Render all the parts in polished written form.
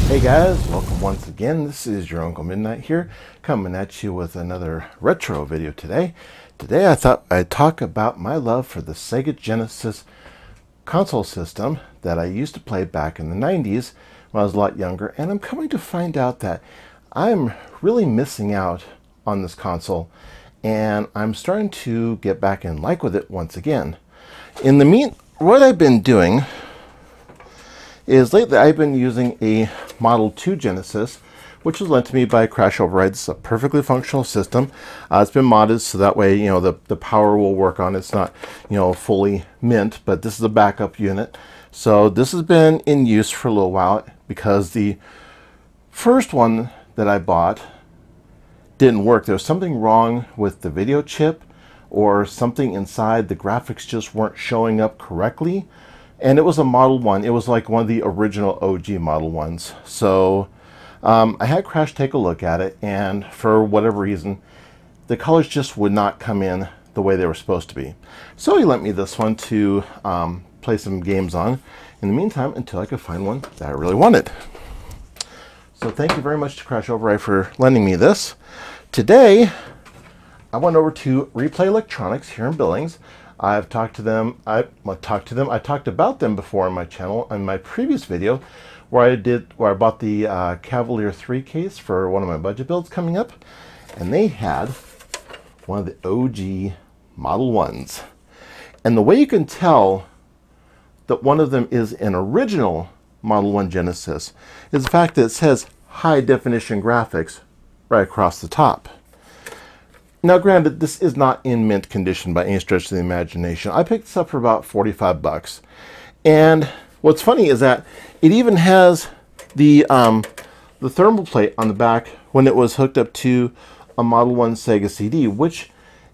Hey guys, welcome once again. This is your Uncle Midnight here, coming at you with another retro video today. Today I thought I'd talk about my love for the Sega Genesis console system that I used to play back in the 90s when I was a lot younger, and I'm coming to find out that I'm really missing out on this console, and I'm starting to get back in like with it once again. What I've been doing is lately I've been using a Model 2 Genesis, which was lent to me by Crash Override. It's a perfectly functional system. It's been modded so that way, the power will work on it. It's not, fully mint, but this is a backup unit. So this has been in use for a little while because the first one that I bought didn't work. There was something wrong with the video chip or something inside. The graphics just weren't showing up correctly. And it was a Model 1. It was like one of the original OG Model 1s. So I had Crash take a look at it, and for whatever reason, the colors just would not come in the way they were supposed to be. So he lent me this one to play some games on in the meantime until I could find one that I really wanted. So thank you very much to Crash Override for lending me this. Today, I went over to Replay Electronics here in Billings. I've talked to them. I talked about them before on my channel in my previous video, where I bought the Cavalier 3 case for one of my budget builds coming up, and they had one of the OG Model 1s. And the way you can tell that one of them is an original Model 1 Genesis is the fact that it says high definition graphics right across the top. Now, granted, this is not in mint condition by any stretch of the imagination. I picked this up for about 45 bucks. And what's funny is that it even has the thermal plate on the back when it was hooked up to a Model 1 Sega CD, which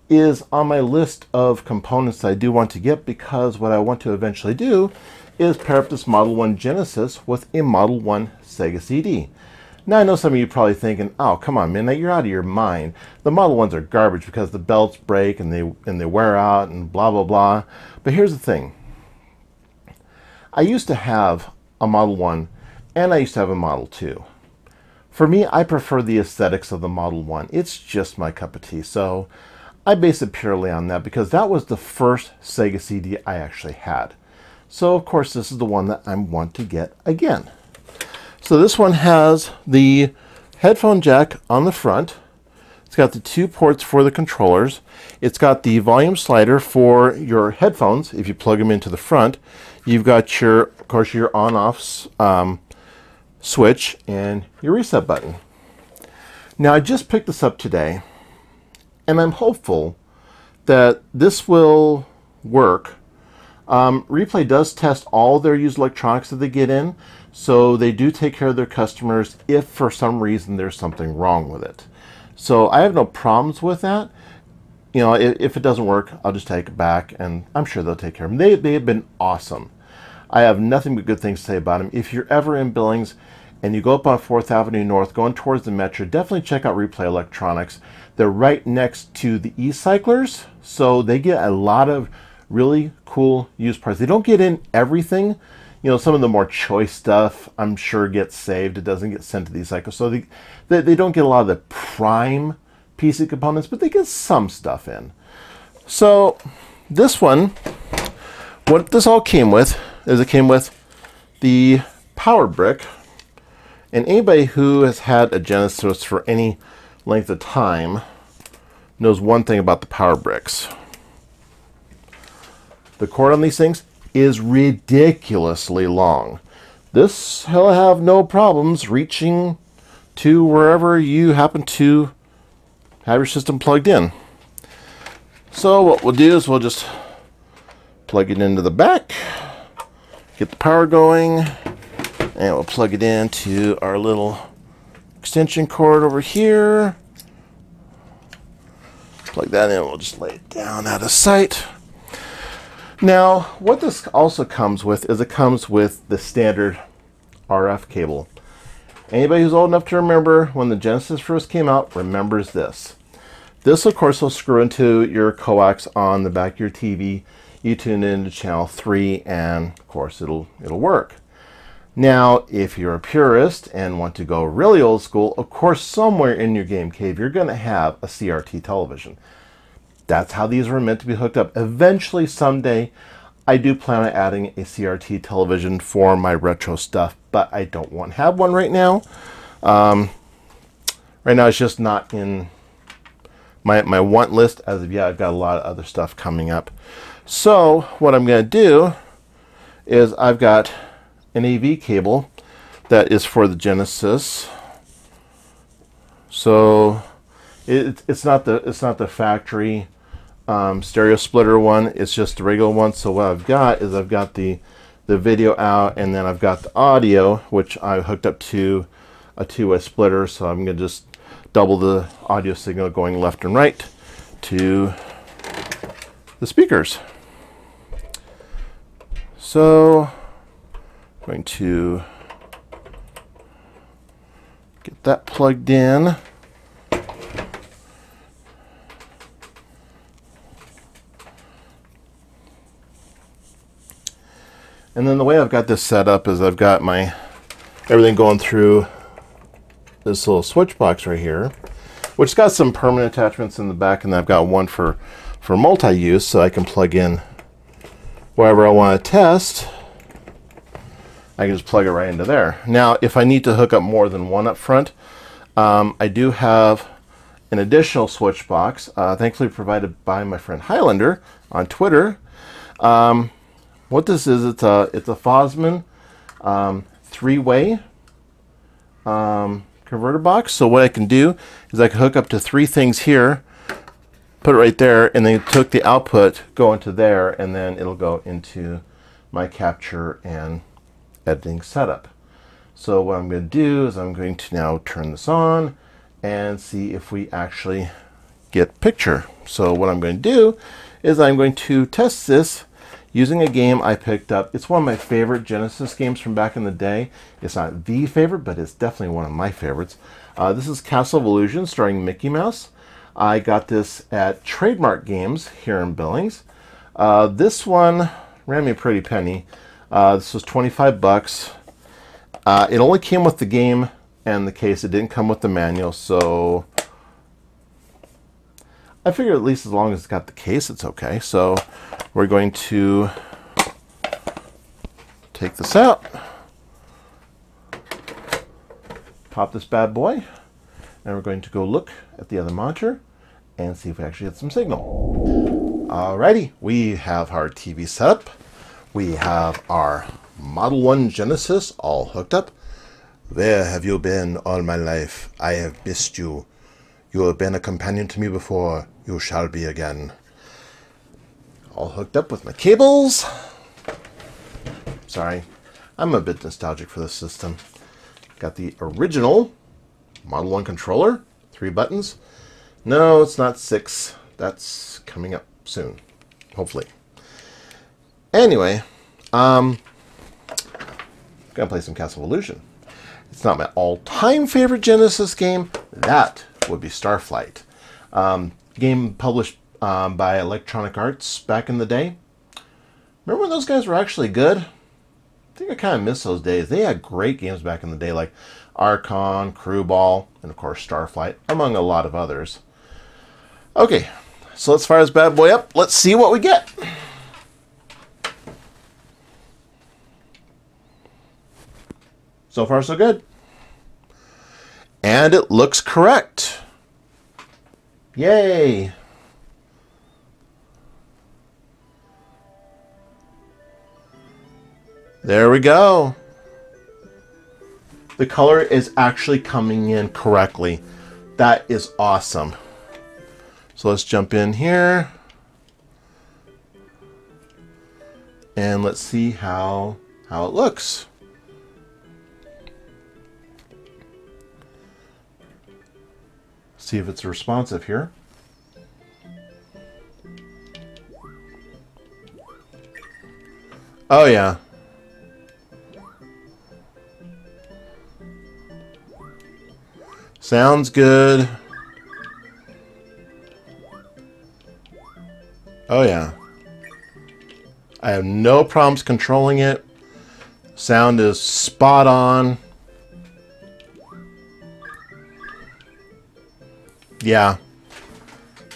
is on my list of components that I do want to get, because what I want to eventually do is pair up this Model 1 Genesis with a Model 1 Sega CD. Now, I know some of you are probably thinking, oh, come on, Midnight, you're out of your mind. The Model 1s are garbage because the belts break and they wear out and blah, blah, blah. But here's the thing. I used to have a Model 1 and I used to have a Model 2. For me, I prefer the aesthetics of the Model 1. It's just my cup of tea. So I base it purely on that because that was the first Sega CD I actually had. So, of course, this is the one that I want to get again. So this one has the headphone jack on the front. It's got the 2 ports for the controllers. It's got the volume slider for your headphones. If you plug them into the front, you've got of course, your on-off switch and your reset button. Now, I just picked this up today, and I'm hopeful that this will work. Replay does test all their used electronics that they get in, so they do take care of their customers if for some reason there's something wrong with it. So I have no problems with that. If it doesn't work, I'll just take it back, and I'm sure they'll take care of them. They have been awesome. I have nothing but good things to say about them. If you're ever in Billings and you go up on 4th Avenue North going towards the Metro, definitely check out Replay Electronics. They're right next to the e-cyclers, so they get a lot of really cool used parts. They don't get in everything. Some of the more choice stuff I'm sure gets saved. It doesn't get sent to these cycles. So they don't get a lot of the prime PC components, but they get some stuff in. So this one, what this all came with is it came with the power brick. And anybody who has had a Genesis for any length of time knows one thing about the power bricks. The cord on these things is ridiculously long. This will have no problems reaching to wherever you happen to have your system plugged in. So what we'll do is we'll just plug it into the back, get the power going, and we'll plug it into our little extension cord over here. Plug that in, we'll just lay it down out of sight. Now, what this also comes with is it comes with the standard RF cable. Anybody who's old enough to remember when the Genesis first came out remembers this. This, of course, will screw into your coax on the back of your TV. You tune in to channel 3, and of course, it'll work. Now, if you're a purist and want to go really old school, of course, somewhere in your game cave, you're going to have a CRT television. That's how these were meant to be hooked up. Eventually, someday, I do plan on adding a CRT television for my retro stuff, but I don't want to have one right now. Right now, it's just not in my want list as of yet. I've got a lot of other stuff coming up. So what I'm going to do is I've got an AV cable that is for the Genesis. So it's not the factory stereo splitter one. It's just the regular one. So what I've got is I've got the video out, and then I've got the audio, which I hooked up to a two-way splitter. So I'm going to just double the audio signal going left and right to the speakers. So I'm going to get that plugged in. And then the way I've got this set up is I've got my everything going through this little switch box right here, which has got some permanent attachments in the back, and I've got one for multi-use, so I can plug in wherever I want to test. I can just plug it right into there. Now, if I need to hook up more than one up front, I do have an additional switch box, thankfully provided by my friend Highlander on Twitter. What this is, it's a Fosman three-way converter box. So what I can do is I can hook up to three things here, put it right there, and then took the output, go into there, and then it'll go into my capture and editing setup. So what I'm going to do is I'm going to now turn this on and see if we actually get picture. So what I'm going to do is I'm going to test this using a game I picked up. It's one of my favorite Genesis games from back in the day. It's not the favorite, but it's definitely one of my favorites. This is Castle of Illusion starring Mickey Mouse. I got this at Trademark Games here in Billings. This one ran me a pretty penny. This was 25 bucks. It only came with the game and the case. It didn't come with the manual, so I figure at least as long as it's got the case, it's okay. So we're going to take this out, pop this bad boy, and we're going to go look at the other monitor and see if we actually get some signal. Alrighty, we have our TV set up. We have our Model 1 Genesis all hooked up. Where have you been all my life? I have missed you. You have been a companion to me before. You shall be again. All hooked up with my cables. Sorry, I'm a bit nostalgic for this system. Got the original Model 1 controller, 3 buttons. No, it's not 6. That's coming up soon, hopefully. Anyway, gonna play some Castle of Illusion. It's not my all-time favorite Genesis game. That would be Starflight. Game published by Electronic Arts back in the day. Remember when those guys were actually good? I think I kind of miss those days. They had great games back in the day, like Archon, Crewball, and of course Starflight, among a lot of others. Okay, so let's fire this bad boy up. Let's see what we get. So far, so good. And it looks correct. Yay! There we go. The color is actually coming in correctly. That is awesome. So let's jump in here. And let's see how it looks. See if it's responsive here. Oh yeah. Sounds good. Oh yeah. I have no problems controlling it. Sound is spot on. Yeah.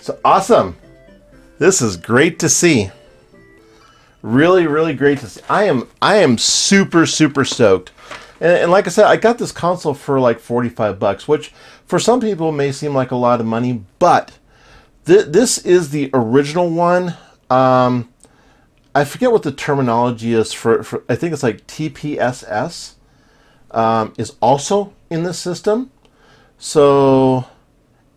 So awesome. This is great to see. Really, really great to see. I am super, super stoked. And like I said, I got this console for like 45 bucks, which for some people may seem like a lot of money, but this is the original one. I forget what the terminology is for I think it's like TPSS is also in this system. So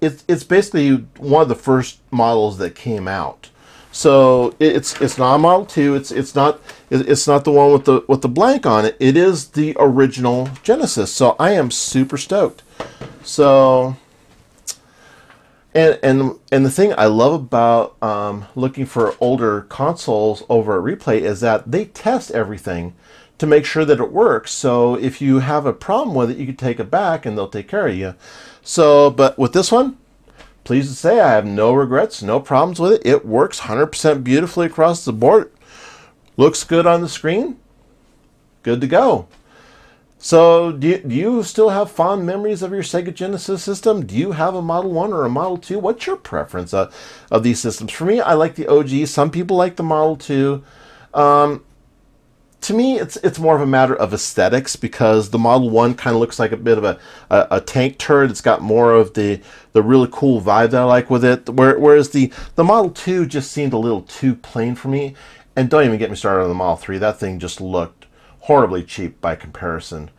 it's basically one of the first models that came out. So it's not a Model 2. It's not the one with the blank on it. It is the original Genesis. So I am super stoked. So and the thing I love about looking for older consoles over at Replay is that they test everything to make sure that it works. So if you have a problem with it, you can take it back and they'll take care of you. So, but with this one, pleased to say I have no regrets, no problems with it. It works 100% beautifully across the board. Looks good on the screen. Good to go. So do you still have fond memories of your Sega Genesis system? Do you have a Model 1 or a Model 2? What's your preference of these systems? For me, I like the OG. Some people like the Model 2. To me, it's more of a matter of aesthetics, because the Model 1 kind of looks like a bit of a tank turd. It's got more of the really cool vibe that I like with it, whereas the Model 2 just seemed a little too plain for me. And don't even get me started on the Model 3. That thing just looked horribly cheap by comparison.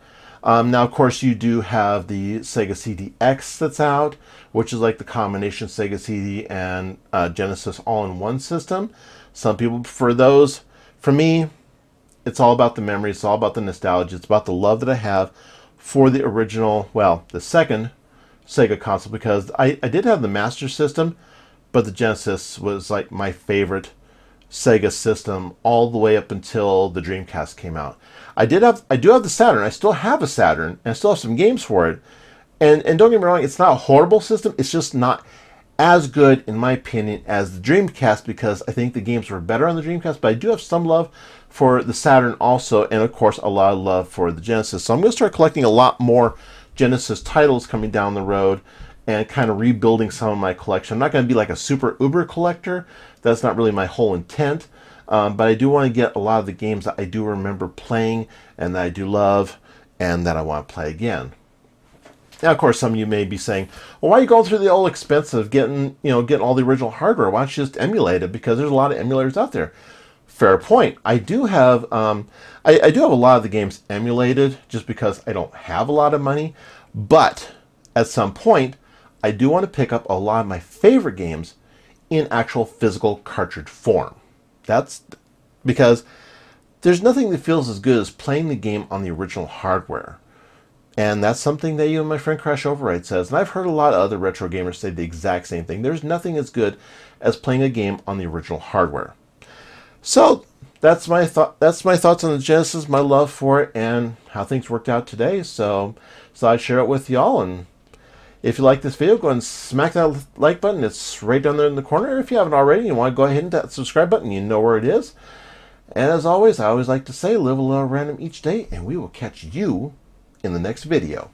Now, of course, you do have the Sega CD-X that's out, which is like the combination Sega CD and Genesis all-in-one system. Some people prefer those. For me, it's all about the memory. It's all about the nostalgia. It's about the love that I have for the original, well, the second Sega console, because I did have the Master System, but the Genesis was like my favorite Sega system all the way up until the Dreamcast came out. I do have the Saturn. I still have a Saturn, and I still have some games for it. And don't get me wrong, it's not a horrible system. It's just not as good, in my opinion, as the Dreamcast, because I think the games were better on the Dreamcast. But I do have some love for the Saturn also, and of course a lot of love for the Genesis. So I'm going to start collecting a lot more Genesis titles coming down the road, and kind of rebuilding some of my collection. I'm not going to be like a super uber collector. That's not really my whole intent. But I do want to get a lot of the games that I do remember playing and that I do love and that I want to play again. Now, of course, some of you may be saying, well, why are you going through the old expense of getting all the original hardware? Why don't you just emulate it? Because there's a lot of emulators out there. Fair point. I do have I do have a lot of the games emulated just because I don't have a lot of money. But at some point, I do want to pick up a lot of my favorite games in actual physical cartridge form. That's because there's nothing that feels as good as playing the game on the original hardware. And that's something that my friend Crash Override says. And I've heard a lot of other retro gamers say the exact same thing. There's nothing as good as playing a game on the original hardware. So that's my thoughts on the Genesis, my love for it, and how things worked out today. So I share it with y'all. And if you like this video, go ahead and smack that like button. It's right down there in the corner. If you haven't already and you want to go ahead and hit that subscribe button, you know where it is. And as always, I always like to say, live a little random each day, and we will catch you in the next video.